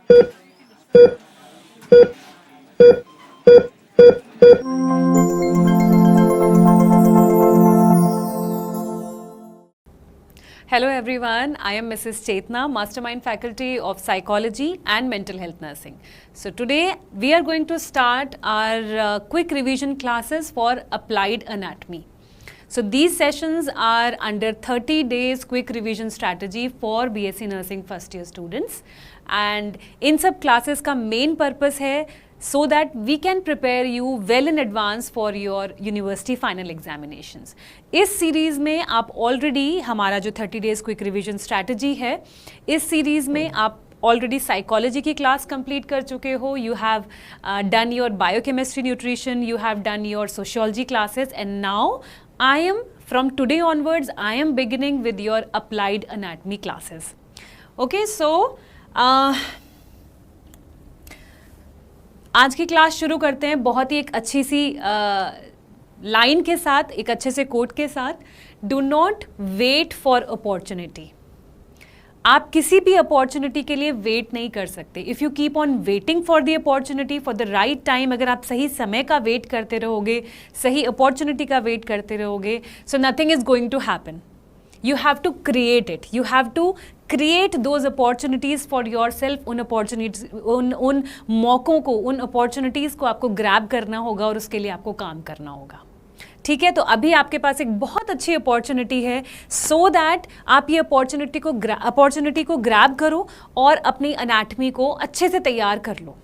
Hello everyone, I am Mrs. Chetna, Mastermind Faculty of Psychology and Mental Health Nursing. So today we are going to start our quick revision classes for Applied Anatomy. So these sessions are under 30 days quick revision strategy for BSc Nursing first year students, and इन सब classes का main purpose है so that we can prepare you well in advance for your university final examinations. इस series में आप already हमारा जो 30 days quick revision strategy है, इस series में आप ऑलरेडी साइकोलॉजी की क्लास कंप्लीट कर चुके हो. You have done your biochemistry nutrition, you have done your sociology classes, and now I am, from today onwards, I am beginning with your applied anatomy classes. Okay, so आज की class शुरू करते हैं बहुत ही एक अच्छी सी लाइन के साथ, एक अच्छे से कोट के साथ. Do not wait for opportunity. आप किसी भी अपॉर्चुनिटी के लिए वेट नहीं कर सकते. If you keep on waiting for the opportunity for the right time, अगर आप सही समय का वेट करते रहोगे, सही अपॉर्चुनिटी का वेट करते रहोगे, so nothing is going to happen. You have to create it. You have to create those opportunities for yourself. उन अपॉर्चुनिटीज, उन मौक़ों को, उन अपॉर्चुनिटीज़ को आपको ग्रैब करना होगा और उसके लिए आपको काम करना होगा. ठीक है, तो अभी आपके पास एक बहुत अच्छी अपॉर्चुनिटी है सो दैट आप ये अपॉर्चुनिटी को ग्रैब करो और अपनी एनाटमी को अच्छे से तैयार कर लो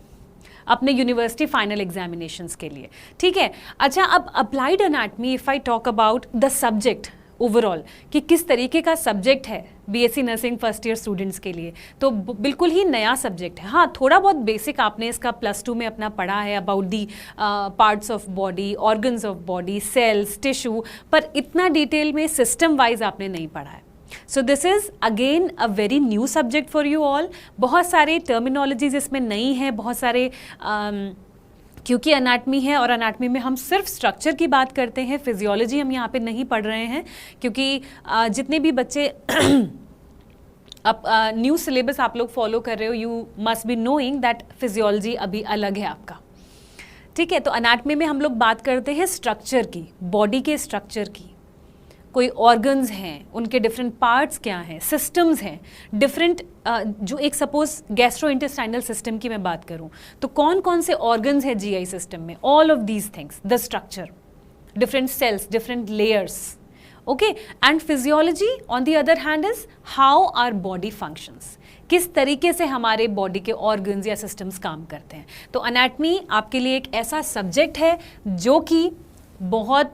अपने यूनिवर्सिटी फाइनल एग्जामिनेशंस के लिए. ठीक है, अच्छा, अब applied anatomy, if I talk about the subject overall कि किस तरीके का सब्जेक्ट है BSc nursing first year students के लिए, तो बिल्कुल ही नया सब्जेक्ट है. हाँ, थोड़ा बहुत बेसिक आपने इसका +2 में अपना पढ़ा है about the parts of body, organs of body, cells, tissue, पर इतना डिटेल में सिस्टम वाइज आपने नहीं पढ़ा है. So this is again a very new subject for you all. बहुत सारे टर्मिनोलॉजीज इसमें नई हैं, बहुत सारे क्योंकि अनाटमी है और अनाटमी में हम सिर्फ स्ट्रक्चर की बात करते हैं, फिजियोलॉजी हम यहाँ पे नहीं पढ़ रहे हैं, क्योंकि जितने भी बच्चे अब न्यू सिलेबस आप लोग फॉलो कर रहे हो, you must be knowing that physiology अभी अलग है आपका. ठीक है, तो अनाटमी में हम लोग बात करते हैं स्ट्रक्चर की, बॉडी के स्ट्रक्चर की. कोई ऑर्गन्स हैं, उनके डिफरेंट पार्ट्स क्या हैं, सिस्टम्स हैं डिफरेंट. जो एक सपोज गैस्ट्रोइंटेस्टाइनल सिस्टम की मैं बात करूं तो कौन कौन से ऑर्गन्स हैं जीआई सिस्टम में, all of these things, the structure, different cells, different layers. Okay, and physiology on the other hand is how our body functions, किस तरीके से हमारे बॉडी के ऑर्गन्स या सिस्टम्स काम करते हैं. तो एनाटमी आपके लिए एक ऐसा सब्जेक्ट है जो कि बहुत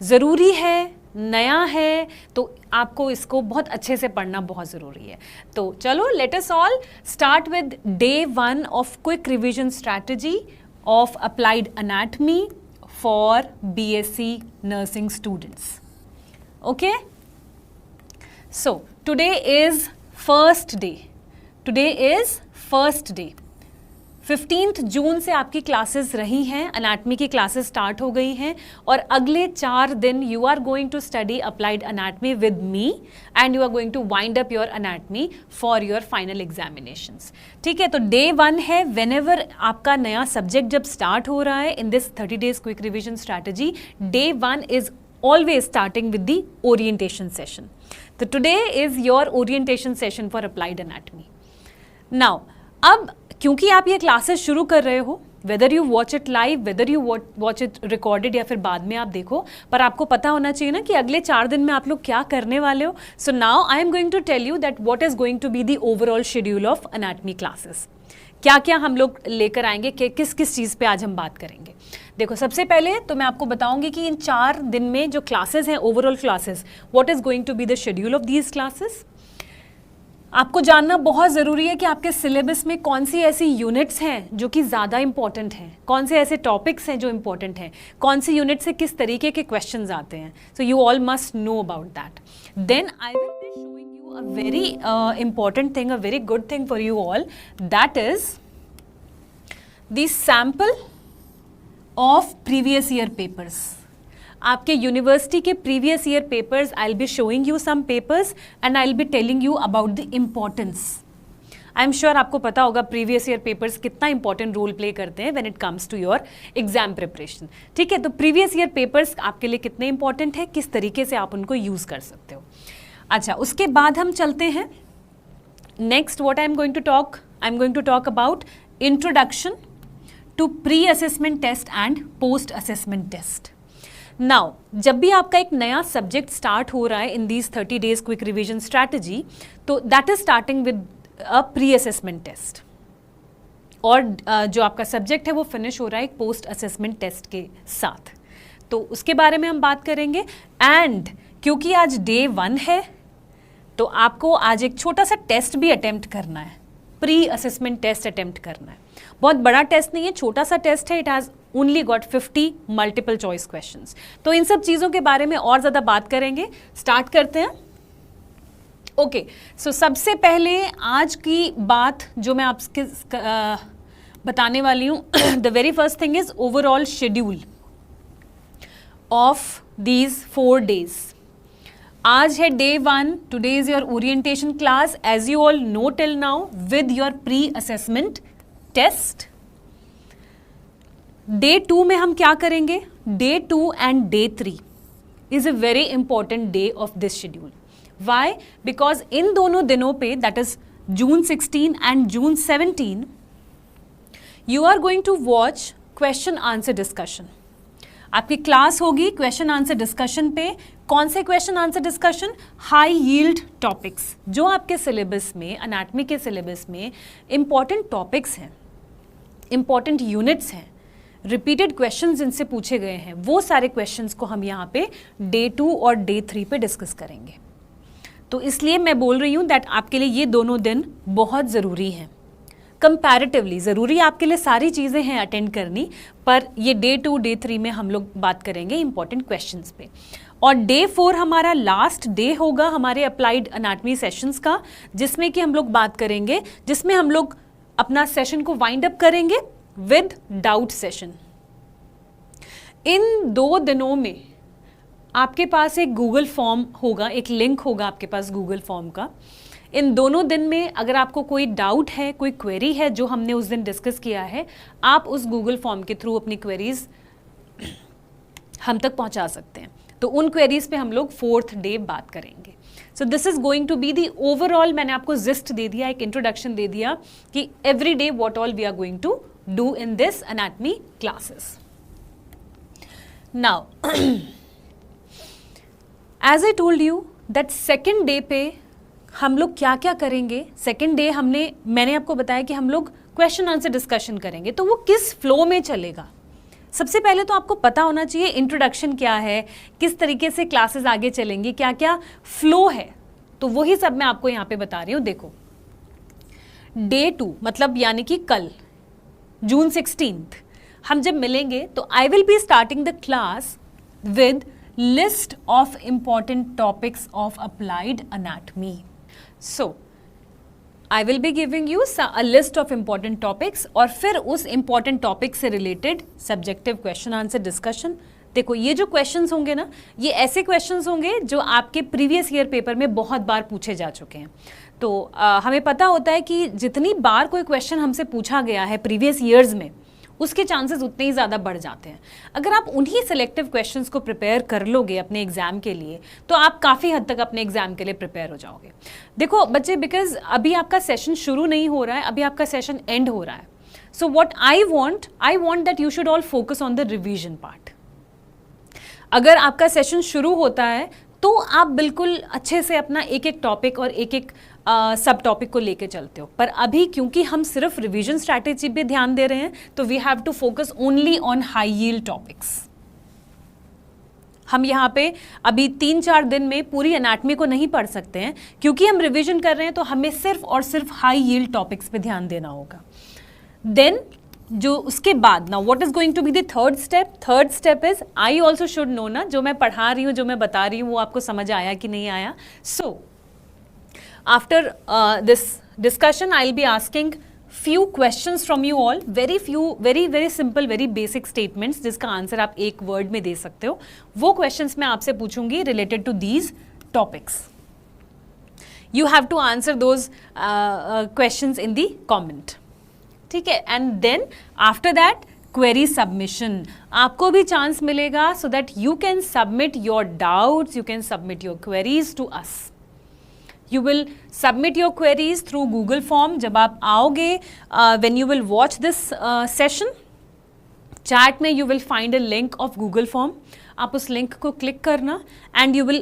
ज़रूरी है, नया है, तो आपको इसको बहुत अच्छे से पढ़ना बहुत ज़रूरी है. तो चलो, let us all start with day 1 of quick revision strategy of applied anatomy for BSc nursing students. Okay, so today is first day. Today is first day. 15 जून से आपकी क्लासेस रही हैं, अनाटमी की क्लासेस स्टार्ट हो गई हैं, और अगले 4 दिन you are going to study applied anatomy with me and you are going to wind up your anatomy for your final examinations. ठीक है, तो डे 1 है. व्हेनेवर आपका नया सब्जेक्ट जब स्टार्ट हो रहा है in this 30 days quick revision strategy, day 1 is always starting with the orientation session. So today is your orientation session for applied anatomy. Now, अब क्योंकि आप ये क्लासेस शुरू कर रहे हो, whether you watch it live, whether you watch it recorded या फिर बाद में आप देखो, पर आपको पता होना चाहिए ना कि अगले 4 दिन में आप लोग क्या करने वाले हो. So now I am going to tell you that what is going to be the overall schedule of anatomy classes. क्या क्या हम लोग लेकर आएंगे, कि किस किस चीज़ पे आज हम बात करेंगे. देखो, सबसे पहले तो मैं आपको बताऊंगी कि इन 4 दिन में जो क्लासेस हैं, overall classes, what is going to be the schedule of these classes. आपको जानना बहुत ज़रूरी है कि आपके सिलेबस में कौन सी ऐसी यूनिट्स हैं जो कि ज़्यादा इंपॉर्टेंट हैं, कौन से ऐसे टॉपिक्स हैं जो इंपॉर्टेंट हैं, कौन सी यूनिट से किस तरीके के क्वेश्चंस आते हैं. So you all must know about that. Then I will be showing you a very important thing, a very good thing for you all, that is the sample of previous year papers. आपके university के previous year papers, I will be showing you some papers and I will be telling you about the importance. I am sure आपको पता होगा previous year papers कितना important role play करते हैं when it comes to your exam preparation. ठीक है, तो previous year papers आपके लिए कितने इंपॉर्टेंट है, किस तरीके से आप उनको यूज कर सकते हो। अच्छा, उसके बाद हम चलते हैं next. What I am going to talk about introduction to pre assessment test and post assessment test. Now, जब भी आपका एक नया सब्जेक्ट स्टार्ट हो रहा है in these 30 days quick revision strategy, तो that is starting with a pre assessment test, और जो आपका सब्जेक्ट है वो फिनिश हो रहा है एक पोस्ट असेसमेंट टेस्ट के साथ। तो उसके बारे में हम बात करेंगे। एंड क्योंकि आज डे 1 है, तो आपको आज एक छोटा सा टेस्ट भी अटेम्प्ट करना है, प्री असेसमेंट टेस्ट अटेम्प्ट करना है। बहुत बड़ा टेस्ट नहीं है, छोटा सा टेस्ट है। It has only got 50 multiple choice questions. तो इन सब चीज़ों के बारे में और ज़्यादा बात करेंगे। स्टार्ट करते हैं। ओके, सो सबसे पहले आज की बात जो मैं आपके बताने वाली हूँ, the very first thing is overall schedule of these 4 days। आज है day 1, today is your orientation class as you all know till now with your pre assessment test. Day 2 में हम क्या करेंगे? Day 2 and day 3 is a very important day of this schedule. Why? Because इन दोनों दिनों पे, that is June 16 and June 17, you are going to watch question answer discussion. आपकी class होगी क्वेश्चन आंसर डिस्कशन पे। कौन से question answer discussion? High yield topics, जो आपके सिलेबस में, अनाटमी के सिलेबस में इंपॉर्टेंट टॉपिक्स हैं, इंपॉर्टेंट यूनिट्स हैं, रिपीटेड क्वेश्चंस जिनसे पूछे गए हैं, वो सारे क्वेश्चंस को हम यहाँ पे डे 2 और डे 3 पे डिस्कस करेंगे। तो इसलिए मैं बोल रही हूँ दैट आपके लिए ये दोनों दिन बहुत ज़रूरी हैं। कंपैरेटिवली ज़रूरी आपके लिए सारी चीज़ें हैं अटेंड करनी, पर ये डे 2 डे 3 में हम लोग बात करेंगे इंपॉर्टेंट क्वेश्चंस पे। और डे 4 हमारा लास्ट डे होगा हमारे अप्लाइड अनाटमी सेशंस का, जिसमें कि हम लोग बात करेंगे, जिसमें हम लोग अपना सेशन को वाइंड अप करेंगे विद डाउट सेशन। इन 2 दिनों में आपके पास एक गूगल फॉर्म होगा, एक लिंक होगा आपके पास गूगल फॉर्म का। इन दोनों दिन में अगर आपको कोई डाउट है, कोई क्वेरी है जो हमने उस दिन डिस्कस किया है, आप उस गूगल फॉर्म के थ्रू अपनी क्वेरीज हम तक पहुंचा सकते हैं। तो उन क्वेरीज पे हम लोग 4th डे बात करेंगे। So this is going to be the overall, मैंने आपको जिस्ट दे दिया, एक इंट्रोडक्शन दे दिया कि every day what all we are going to do in this anatomy classes. Now as I told you that second day पे हम लोग क्या क्या करेंगे। सेकेंड डे मैंने आपको बताया कि हम लोग क्वेश्चन आंसर डिस्कशन करेंगे। तो वो किस फ्लो में चलेगा? सबसे पहले तो आपको पता होना चाहिए इंट्रोडक्शन क्या है, किस तरीके से क्लासेस आगे चलेंगी, क्या क्या फ्लो है। तो वही सब मैं आपको यहाँ पे बता रही हूँ। देखो, डे 2 मतलब यानी कि कल June 16 हम जब मिलेंगे तो आई will be starting the class with list of important topics of applied anatomy. So I will be giving you a list of important topics, और फिर उस इंपॉर्टेंट टॉपिक से related subjective question answer discussion. देखो, ये जो questions होंगे ना, ये ऐसे क्वेश्चंस होंगे जो आपके प्रीवियस ईयर पेपर में बहुत बार पूछे जा चुके हैं। तो हमें पता होता है कि जितनी बार कोई क्वेश्चन हमसे पूछा गया है प्रीवियस ईयर्स में, उसके चांसेस उतने ही ज़्यादा बढ़ जाते हैं। अगर आप उन्हीं सिलेक्टिव क्वेश्चंस को प्रिपेयर कर लोगे अपने एग्जाम के लिए, तो आप काफ़ी हद तक अपने एग्जाम के लिए प्रिपेयर हो जाओगे। देखो बच्चे, बिकॉज अभी आपका सेशन शुरू नहीं हो रहा है, अभी आपका सेशन एंड हो रहा है। So what I want that you should all focus on the revision part. अगर आपका सेशन शुरू होता है तो आप बिल्कुल अच्छे से अपना एक एक टॉपिक और एक एक सब टॉपिक को लेके चलते हो, पर अभी क्योंकि हम सिर्फ रिवीजन स्ट्रैटेजी पे ध्यान दे रहे हैं, तो we have to focus only on high yield topics. हम यहाँ पे अभी 3-4 दिन में पूरी एनाटमी को नहीं पढ़ सकते हैं, क्योंकि हम रिवीजन कर रहे हैं, तो हमें सिर्फ और सिर्फ हाई यील्ड टॉपिक्स पे ध्यान देना होगा। देन जो उसके बाद, now what is going to be the third step is I also should know ना, जो मैं पढ़ा रही हूँ, जो मैं बता रही हूँ, वो आपको समझ आया कि नहीं आया। So after this discussion I will be asking few questions from you all, very simple, very basic statements जिसका आंसर आप एक वर्ड में दे सकते हो। वो questions मैं आपसे पूछूंगी related to these topics। You have to answer those questions in the comment, ठीक है। And then after that query submission, आपको भी चांस मिलेगा so that you can submit your doubts, you can submit your queries to us. You will submit your queries through Google form. जब आप आओगे, when you will watch this session, chat में you will find a link of Google form. आप उस link को click करना and you will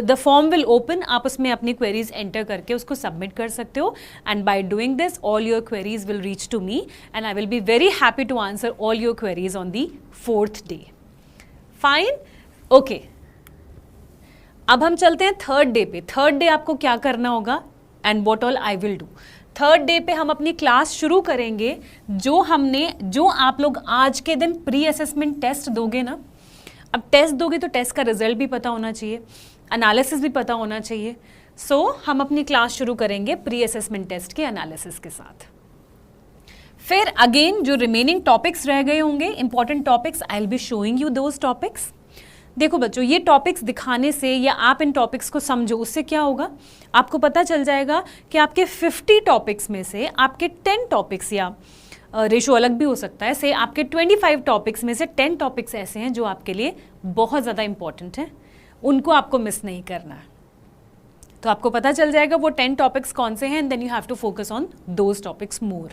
the form will open. आप उसमें अपनी queries enter करके उसको submit कर सकते हो, and by doing this all your queries will reach to me and I will be very happy to answer all your queries on the 4th day. Fine? Okay. अब हम चलते हैं third day पे। Third day आपको क्या करना होगा and what all I will do. Third day पे हम अपनी क्लास शुरू करेंगे। जो आप लोग आज के दिन प्री असेसमेंट टेस्ट दोगे ना, अब टेस्ट दोगे तो टेस्ट का रिजल्ट भी पता होना चाहिए, एनालिसिस भी पता होना चाहिए। सो हम अपनी क्लास शुरू करेंगे प्री असेसमेंट टेस्ट के एनालिसिस के साथ। फिर अगेन जो रिमेनिंग टॉपिक्स रह गए होंगे, important topics, I will be showing you those topics. देखो बच्चों, ये टॉपिक्स दिखाने से या आप इन टॉपिक्स को समझो, उससे क्या होगा, आपको पता चल जाएगा कि आपके 50 टॉपिक्स में से आपके 10 टॉपिक्स, या रेशो अलग भी हो सकता है, से आपके 25 टॉपिक्स में से 10 टॉपिक्स ऐसे हैं जो आपके लिए बहुत ज़्यादा इंपॉर्टेंट हैं, उनको आपको मिस नहीं करना है। तो आपको पता चल जाएगा वो 10 टॉपिक्स कौन से हैं, and then you have to focus on those topics more.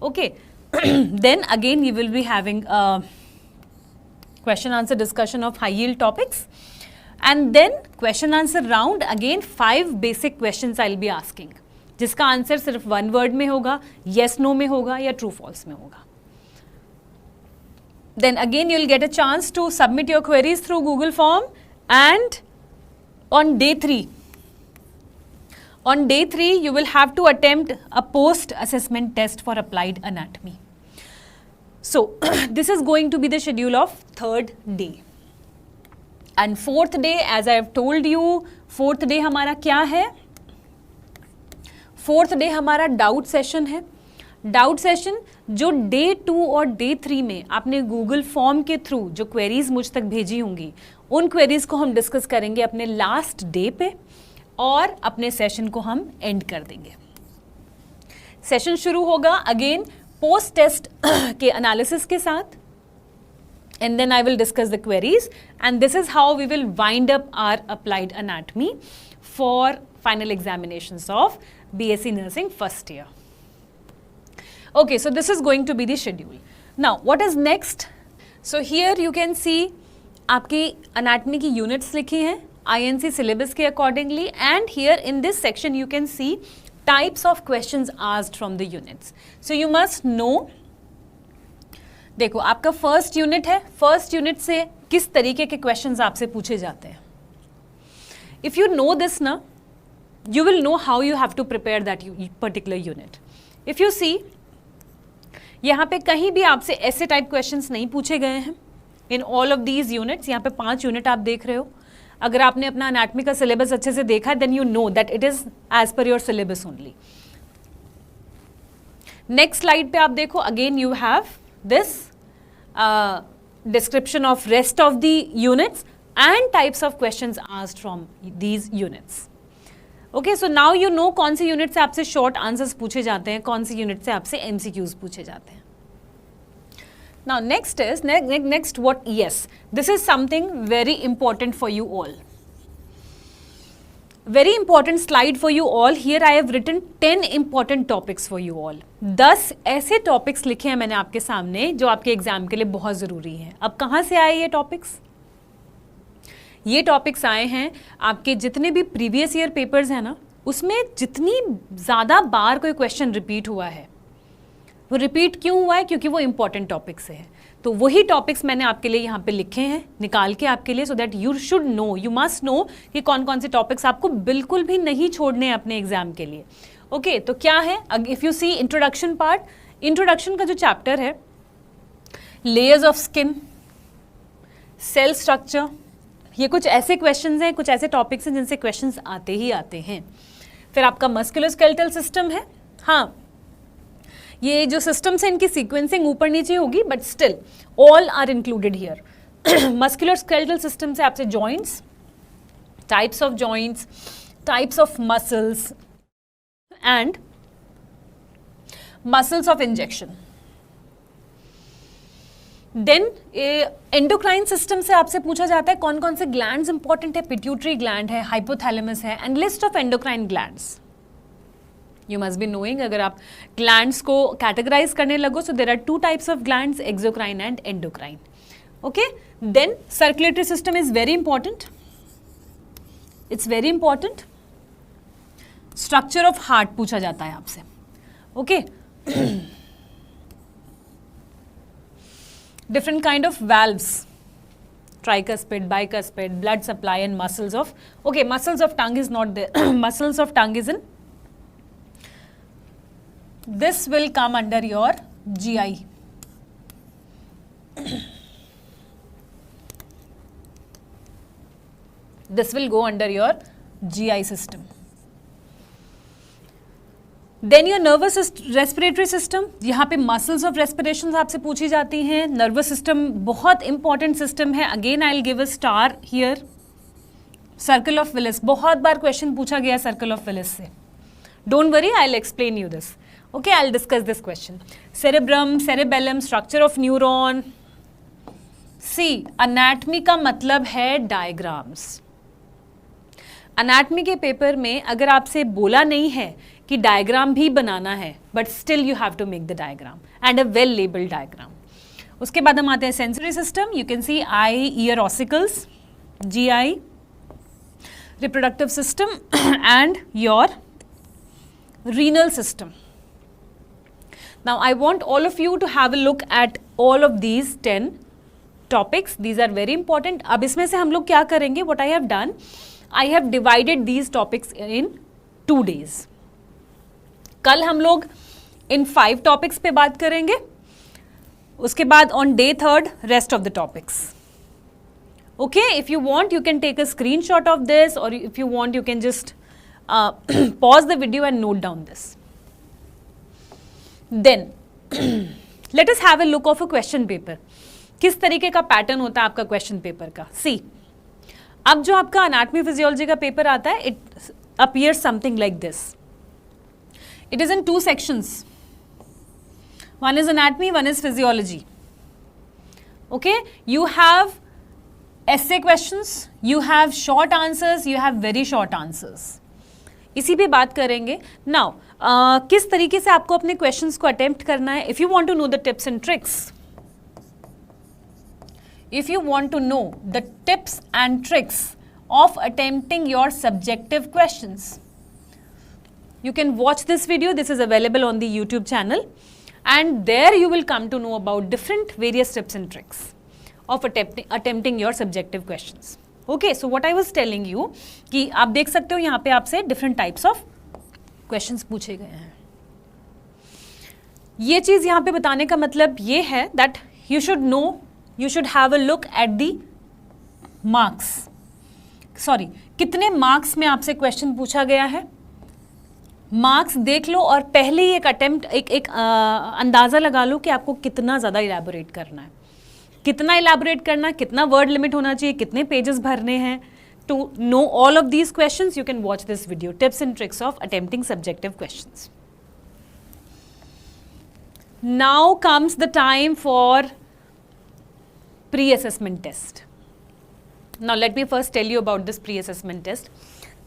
Okay, then again you will be having question answer discussion of high yield topics, and then question answer round, again 5 basic questions I'll be asking, जिसका answer सिर्फ 1 word में होगा, yes no में होगा या true false में होगा। Then again you'll get a chance to submit your queries through Google form, and on day 3 you will have to attempt a post assessment test for applied anatomy. So this is going to be the schedule of third day, and fourth day, as I have told you, fourth day हमारा क्या है, fourth day हमारा doubt session है। Doubt session जो day 2 और day 3 में आपने Google form के थ्रू जो क्वेरीज मुझ तक भेजी होंगी, उन क्वेरीज को हम डिस्कस करेंगे अपने लास्ट डे पे, और अपने सेशन को हम एंड कर देंगे। सेशन शुरू होगा अगेन पोस्ट टेस्ट के एनालिसिस के साथ, and then I will discuss the queries, and this is how we will wind up our applied anatomy for final examinations of BSc Nursing first year. Okay, so this is going to be the schedule. Now what is next? So here you can see आपकी anatomy की units लिखी हैं INC syllabus के accordingly, and here in this section you can see types of questions asked from the units. So you must know, देखो आपका first unit है, first unit से किस तरीके के क्वेश्चंस आपसे पूछे जाते हैं। इफ यू नो दिस ना, you will know how you have to prepare that particular unit. If you see, यहाँ पे कहीं भी आपसे ऐसे टाइप क्वेश्चंस नहीं पूछे गए हैं in all of these units. यहाँ पे 5 यूनिट आप देख रहे हो। अगर आपने अपना एनाटॉमी का सिलेबस अच्छे से देखा है, then you know that it is as per your syllabus only. Next slide पे आप देखो, again you have this description of rest of the units and types of questions asked from these units. Okay, so now you know कौन सी unit से आपसे short answers पूछे जाते हैं, कौन सी यूनिट से आपसे MCQs पूछे जाते हैं। Now next is next what? Yes, this is something very important for you all. Very important slide for you all. Here I have written 10 important topics for you all. 10 ऐसे topics लिखे हैं मैंने आपके सामने जो आपके एग्जाम के लिए बहुत ज़रूरी हैं। अब कहाँ से आए ये टॉपिक्स? ये टॉपिक्स आए हैं आपके जितने भी प्रीवियस ईयर पेपर्स हैं ना, उसमें जितनी ज़्यादा बार कोई क्वेश्चन रिपीट हुआ है, वो रिपीट क्यों हुआ है? क्योंकि वो इंपॉर्टेंट टॉपिक से है। तो वही टॉपिक्स मैंने आपके लिए यहाँ पे लिखे हैं निकाल के आपके लिए, सो that you should know, you must no कि कौन कौन से टॉपिक्स आपको बिल्कुल भी नहीं छोड़ने हैं अपने एग्जाम के लिए। ओके, तो क्या है? If you see introduction part, introduction का जो चैप्टर है, layers of skin, cell structure, ये कुछ ऐसे क्वेश्चंस हैं, कुछ ऐसे टॉपिक्स हैं जिनसे क्वेश्चंस आते ही आते हैं। फिर आपका मस्कुलोस्केलेटल सिस्टम है। हाँ, ये जो सिस्टम्स हैं इनकी सीक्वेंसिंग ऊपर नीचे होगी, but still all are included here. Musculoskeletal system से आपसे joints, types of joints, types of muscles and muscles of injection. Then endocrine system से आपसे पूछा जाता है कौन कौन से ग्लैंड्स इंपॉर्टेंट है. पिट्यूटरी ग्लैंड है, हाइपोथैलेमस है, and list of endocrine glands. You must be knowing, अगर आप ग्लैंड्स को कैटेगराइज करने लगो, so there are 2 types of glands, exocrine and endocrine. Okay, then circulatory system is very important. It's very important. Structure of heart पूछा जाता है आपसे. Okay, different kind of valves, tricuspid, bicuspid, blood supply and muscles of, okay, muscles of tongue is not there. Muscles of tongue is in, this will come under your GI. This will go under your GI system. Then your nervous respiratory system, यहाँ पे muscles of respiration आपसे पूछी जाती हैं. Nervous system बहुत important system है. Again I will give a star here. Circle of Willis, बहुत बार क्वेश्चन पूछा गया सर्कल ऑफ विलिस से. Don't worry, I will explain you this. Okay, I will discuss this question. Cerebrum, cerebellum, structure of neuron. See, anatomy का मतलब है diagrams. अनैटमी के paper में अगर आपसे बोला नहीं है कि डायग्राम भी बनाना है, but still you have to make the diagram and a well labelled diagram. उसके बाद हम आते हैं sensory system. You can see eye, ear ossicles, GI, reproductive system and your renal system. Now I want all of you to have a look at all of these 10 topics. These are very important. अब इसमें से हम लोग क्या करेंगे, what I have done, I have divided these topics in 2 days. कल हम लोग इन 5 टॉपिक्स पे बात करेंगे. उसके बाद on day 3 rest of the topics. Okay, if you want you can take a screenshot of this, और if you want you can just pause the video and note down this. Then let us have a look of a question paper. किस तरीके का pattern होता है आपका question paper का. सी, अब जो आपका अनाटमी फिजियोलॉजी का पेपर आता है, it appears something like this. It is in 2 sections. One is anatomy, one is physiology. Okay, you have essay questions, you have short answers, you have very short answers. इसी पे बात करेंगे. Now, किस तरीके से आपको अपने questions को attempt करना है. If you want to know the tips and tricks, if you want to know the tips and tricks of attempting your subjective questions, you can watch this video. This is available on the YouTube channel, and there you will come to know about different various tips and tricks of attempting your subjective questions. Okay, so what I was telling you कि आप देख सकते हो यहाँ पे आपसे different types of questions पूछे गए हैं. ये चीज़ यहाँ पे बताने का मतलब ये है that you should know, you should have a look at the marks. Sorry, कितने marks में आपसे question पूछा गया है. मार्क्स देख लो और पहले ही एक अटेम्प्ट एक अंदाज़ा लगा लो कि आपको कितना ज़्यादा इलैबोरेट करना है, कितना इलैबोरेट करना है, कितना वर्ड लिमिट होना चाहिए, कितने पेजेस भरने हैं. To know all of these questions you can watch this video, tips and tricks of attempting subjective questions. Now comes the time for pre-assessment test. Now let me first tell you about this pre-assessment test.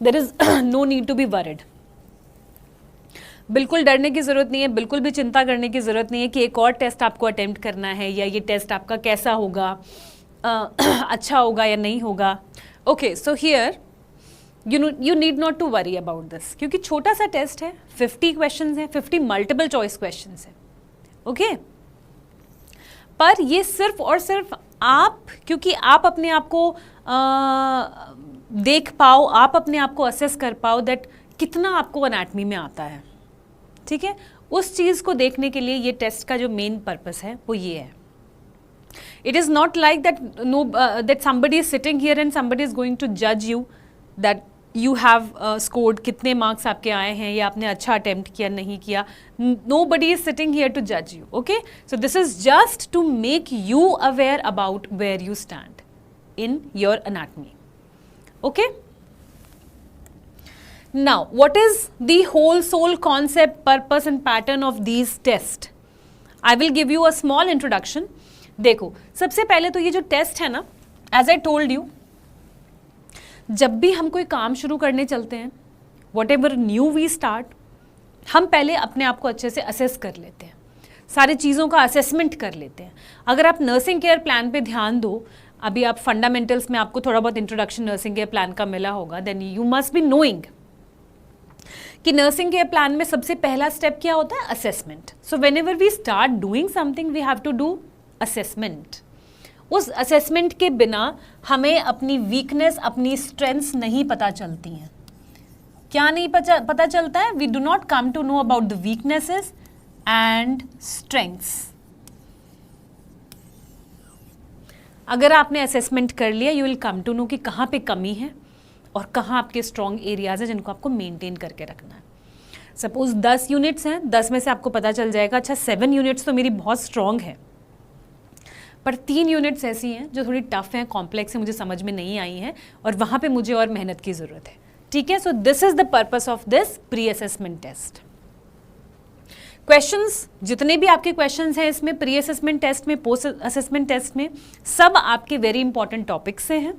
There is no need to be worried. बिल्कुल डरने की ज़रूरत नहीं है, बिल्कुल भी चिंता करने की ज़रूरत नहीं है कि एक और टेस्ट आपको अटेम्प्ट करना है या ये टेस्ट आपका कैसा होगा, अच्छा होगा या नहीं होगा. Okay, so here you need not to worry about this, क्योंकि छोटा सा टेस्ट है, 50 क्वेश्चंस हैं, 50 मल्टीपल चॉइस क्वेश्चंस हैं. ओके, पर ये सिर्फ और सिर्फ आप, क्योंकि आप अपने आप को देख पाओ, आप अपने आप को असेस कर पाओ दैट कितना आपको एनाटमी में आता है. ठीक है, उस चीज़ को देखने के लिए ये टेस्ट का जो मेन पर्पस है वो ये है. It is not like that that somebody is sitting here and somebody is going to जज you that you have scored, कितने मार्क्स आपके आए हैं या आपने अच्छा अटेम्प्ट किया नहीं किया. Nobody is sitting here to जज you. Okay, so this is just to make you aware about where you stand in your anatomy. Okay, Now, what is the whole sole concept, purpose and pattern of these tests? I will give you a small introduction. देखो, सबसे पहले तो ये जो test है ना, as I told you, जब भी हम कोई काम शुरू करने चलते हैं, whatever new we start, हम पहले अपने आप को अच्छे से असेस कर लेते हैं, सारी चीज़ों का असेसमेंट कर लेते हैं. अगर आप नर्सिंग केयर प्लान पे ध्यान दो, अभी आप फंडामेंटल्स में आपको थोड़ा बहुत इंट्रोडक्शन नर्सिंग केयर प्लान का मिला होगा, then you must be knowing कि नर्सिंग केयर प्लान में सबसे पहला स्टेप क्या होता है? Assessment. So whenever we start doing something we have to do assessment. उस असेसमेंट के बिना हमें अपनी वीकनेस, अपनी स्ट्रेंथ्स नहीं पता चलती हैं. क्या नहीं पता चलता है? We do not come to know about the weaknesses and strengths. अगर आपने असेसमेंट कर लिया, you will come to know कि कहाँ पे कमी है और कहाँ आपके स्ट्रॉन्ग एरियाज हैं जिनको आपको मेंटेन करके रखना है. सपोज 10 यूनिट्स हैं, 10 में से आपको पता चल जाएगा अच्छा 7 यूनिट्स तो मेरी बहुत स्ट्रॉन्ग है, पर 3 यूनिट्स ऐसी हैं जो थोड़ी टफ हैं, कॉम्प्लेक्स हैं, मुझे समझ में नहीं आई हैं और वहाँ पे मुझे और मेहनत की ज़रूरत है. ठीक है, so this is the purpose of this pre assessment test. Questions, जितने भी आपके क्वेश्चंस हैं इसमें, प्री असेसमेंट टेस्ट में, पोस्ट असेसमेंट टेस्ट में, सब आपके वेरी इंपॉर्टेंट टॉपिक से हैं.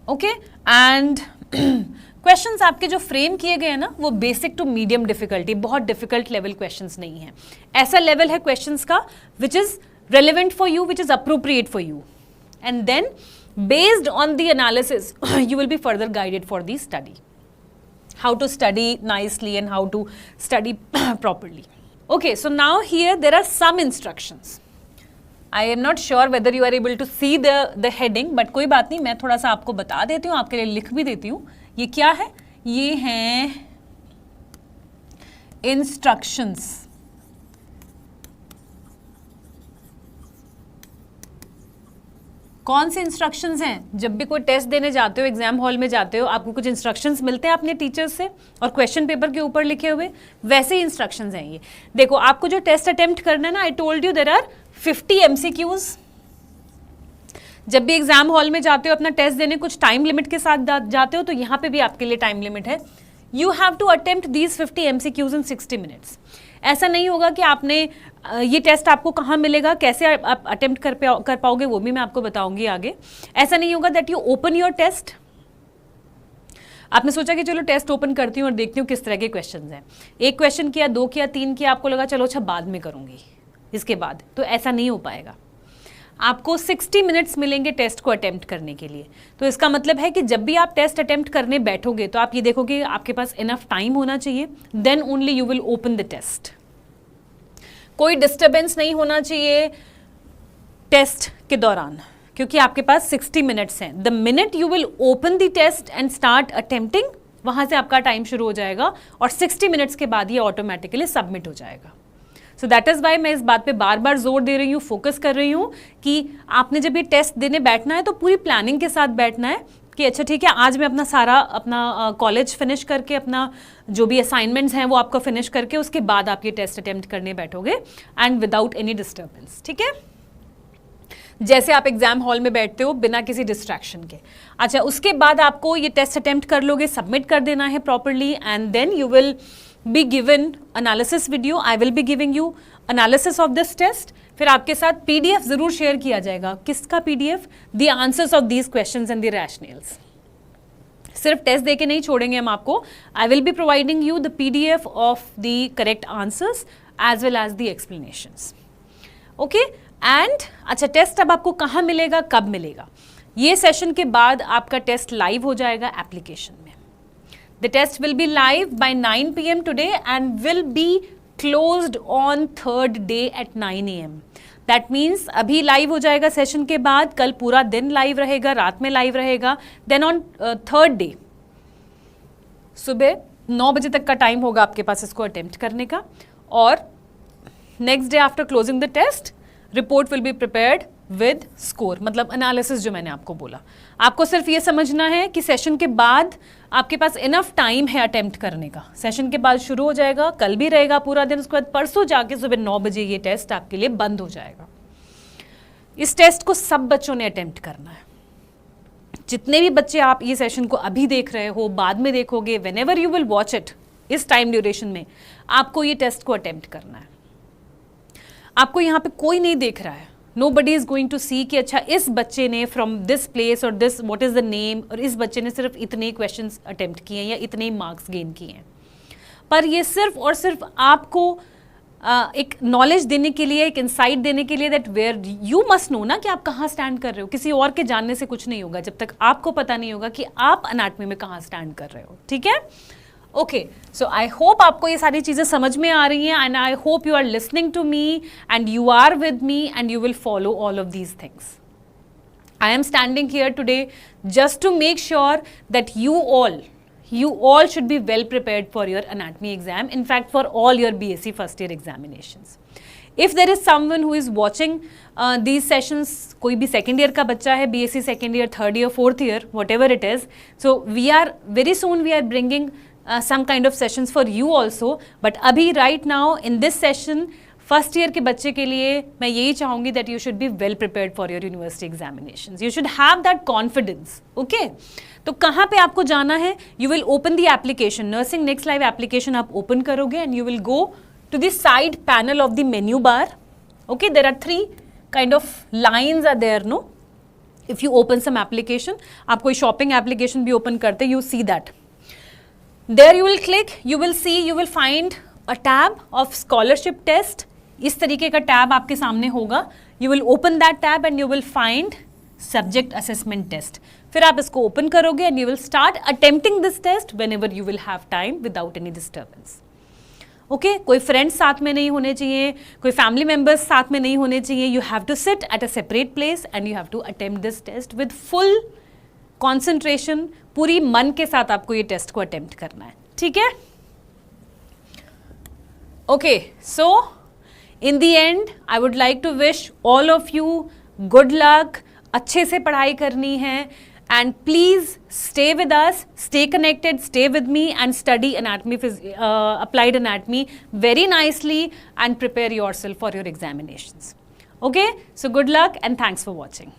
ओके, एंड क्वेश्चंस आपके जो फ्रेम किए गए हैं ना, वो बेसिक टू मीडियम डिफिकल्टी, बहुत डिफिकल्ट लेवल क्वेश्चंस नहीं है. ऐसा लेवल है क्वेश्चंस का which is relevant for you, which is appropriate for you, and then based on the analysis you will be further guided for the study, how to study nicely and how to study properly. Okay, so now here there are some instructions. I am not sure whether you are able to see the heading, but कोई बात नहीं, मैं थोड़ा सा आपको बता देती हूँ, आपके लिए लिख भी देती हूँ. ये क्या है? ये हैं instructions. कौन से इंस्ट्रक्शंस हैं? जब भी कोई टेस्ट देने जाते हो, एग्जाम हॉल में जाते हो, आपको कुछ इंस्ट्रक्शंस मिलते हैं अपने टीचर्स से और क्वेश्चन पेपर के ऊपर लिखे हुए, वैसे ही इंस्ट्रक्शंस हैं ये. देखो, आपको जो टेस्ट अटेम्प्ट करना है ना, I told you there are 50 MCQs. जब भी एग्जाम हॉल में जाते हो अपना टेस्ट देने, कुछ टाइम लिमिट के साथ जाते हो, तो यहाँ पे भी आपके लिए टाइम लिमिट है. You have to attempt these 50 MCQs in 60 minutes. ऐसा नहीं होगा कि आपने ये टेस्ट आपको कहाँ मिलेगा, कैसे आप अटेम्प्ट कर पाओगे, वो भी मैं आपको बताऊंगी आगे. ऐसा नहीं होगा that you open your test. आपने सोचा कि चलो टेस्ट ओपन करती हूँ और देखती हूँ किस तरह के क्वेश्चंस हैं. एक क्वेश्चन किया, 2 किया, 3 किया, आपको लगा चलो अच्छा बाद में करूँगी इसके बाद, तो ऐसा नहीं हो पाएगा. आपको 60 मिनट्स मिलेंगे टेस्ट को अटेम्प्ट करने के लिए. तो इसका मतलब है कि जब भी आप टेस्ट अटेम्प्ट करने बैठोगे तो आप ये देखोगे आपके पास इनफ टाइम होना चाहिए, then only you will open the test. कोई डिस्टर्बेंस नहीं होना चाहिए टेस्ट के दौरान, क्योंकि आपके पास 60 मिनट्स हैं. The minute you will open the test and start attempting, वहाँ से आपका टाइम शुरू हो जाएगा और 60 मिनट्स के बाद ये ऑटोमेटिकली सबमिट हो जाएगा. सो दैट इज़ वाई मैं इस बात पे बार बार जोर दे रही हूँ, फोकस कर रही हूँ कि आपने जब ये टेस्ट देने बैठना है तो पूरी प्लानिंग के साथ बैठना है कि अच्छा ठीक है, आज मैं अपना कॉलेज फिनिश करके, अपना जो भी असाइनमेंट्स हैं वो आपको फिनिश करके, उसके बाद आप ये टेस्ट अटेम्प्ट करने बैठोगे एंड विदाउट एनी डिस्टर्बेंस. ठीक है, जैसे आप एग्जाम हॉल में बैठते हो बिना किसी डिस्ट्रैक्शन के. अच्छा, उसके बाद आपको ये टेस्ट अटेम्प्ट कर लोगे, सबमिट कर देना है properly, and then you will be given analysis video. I will be giving you analysis of this test. फिर आपके साथ PDF जरूर शेयर किया जाएगा. किसका PDF? The answers of these questions and the rationales. सिर्फ टेस्ट देके नहीं छोड़ेंगे हम आपको. I will be providing you the PDF of the correct answers as well as the explanations. Okay? And अच्छा, टेस्ट अब आपको कहाँ मिलेगा, कब मिलेगा? ये सेशन के बाद आपका टेस्ट लाइव हो जाएगा एप्लीकेशन में. The test will be live by 9 PM today and will be closed on 3rd day at 9 AM. That means अभी लाइव हो जाएगा सेशन के बाद, कल पूरा दिन लाइव रहेगा, रात में लाइव रहेगा. Then on 3rd day सुबह 9 बजे तक का टाइम होगा आपके पास इसको अटेम्प्ट करने का, और next day after closing the test report will be prepared with score, मतलब एनालिसिस जो मैंने आपको बोला. आपको सिर्फ ये समझना है कि सेशन के बाद आपके पास इनफ टाइम है अटेम्प्ट करने का. सेशन के बाद शुरू हो जाएगा, कल भी रहेगा पूरा दिन, उसके बाद परसों जाके सुबह 9 बजे ये टेस्ट आपके लिए बंद हो जाएगा. इस टेस्ट को सब बच्चों ने अटेम्प्ट करना है, जितने भी बच्चे आप ये सेशन को अभी देख रहे हो, बाद में देखोगे, when ever you will watch it, इस टाइम ड्यूरेशन में आपको ये टेस्ट को अटेम्प्ट करना है। आपको यहाँ पे कोई नहीं देख रहा है, nobody is going to see कि अच्छा इस बच्चे ने फ्रॉम दिस प्लेस और this what is the name, और इस बच्चे ने सिर्फ इतने क्वेश्चंस अटेम्प्ट किए हैं या इतने मार्क्स गेन किए हैं। पर ये सिर्फ और सिर्फ आपको एक नॉलेज देने के लिए, एक इंसाइट देने के लिए, that where you must know ना कि आप कहाँ स्टैंड कर रहे हो। किसी और के जानने से कुछ नहीं होगा जब तक आपको पता नहीं होगा कि आप अनाटमी में कहाँ स्टैंड कर रहे हो। ठीक है, ओके, सो आई होप आपको ये सारी चीज़ें समझ में आ रही हैं, and I hope you are listening to me and you are with me and you will follow all of these things. I am standing here today just to make sure that you all should be well prepared for your anatomy exam, in fact for all your BSc first year examinations. If there is someone who is watching these sessions, कोई भी second year का बच्चा है, BSc second year, third year, fourth year, whatever it is, so we are very soon we are bringing some kind of sessions for you also, but अभी right now in this session first year के बच्चे के लिए मैं यही चाहूँगी that you should be well prepared for your university examinations, you should have that confidence. Okay, तो कहाँ पे आपको जाना है? You will open the application, nursing next live application आप ओपन करोगे and you will go to the side panel of the menu bar. Okay, there are 3 kind of lines are there, no, if you open some application, आप कोई shopping application भी open करते, you see that, there you will click, you will see, you will find a tab of scholarship test. इस तरीके का tab आपके सामने होगा, you will open that tab and you will find subject assessment test. फिर आप इसको open करोगे and you will start attempting this test whenever you will have time without any disturbance. Okay, कोई friends साथ में नहीं होने चाहिए, कोई फैमिली मेम्बर्स साथ में नहीं होने चाहिए, you have to sit at a separate place and you have to attempt this test with full concentration, पूरी मन के साथ आपको ये टेस्ट को अटेम्प्ट करना है। ठीक है, okay, so in the end I would like to wish all of you good luck, अच्छे से पढ़ाई करनी है, and please stay with us, stay connected, stay with me and study anatomy, applied anatomy very nicely and prepare yourself for your examinations. Okay, so good luck and thanks for watching.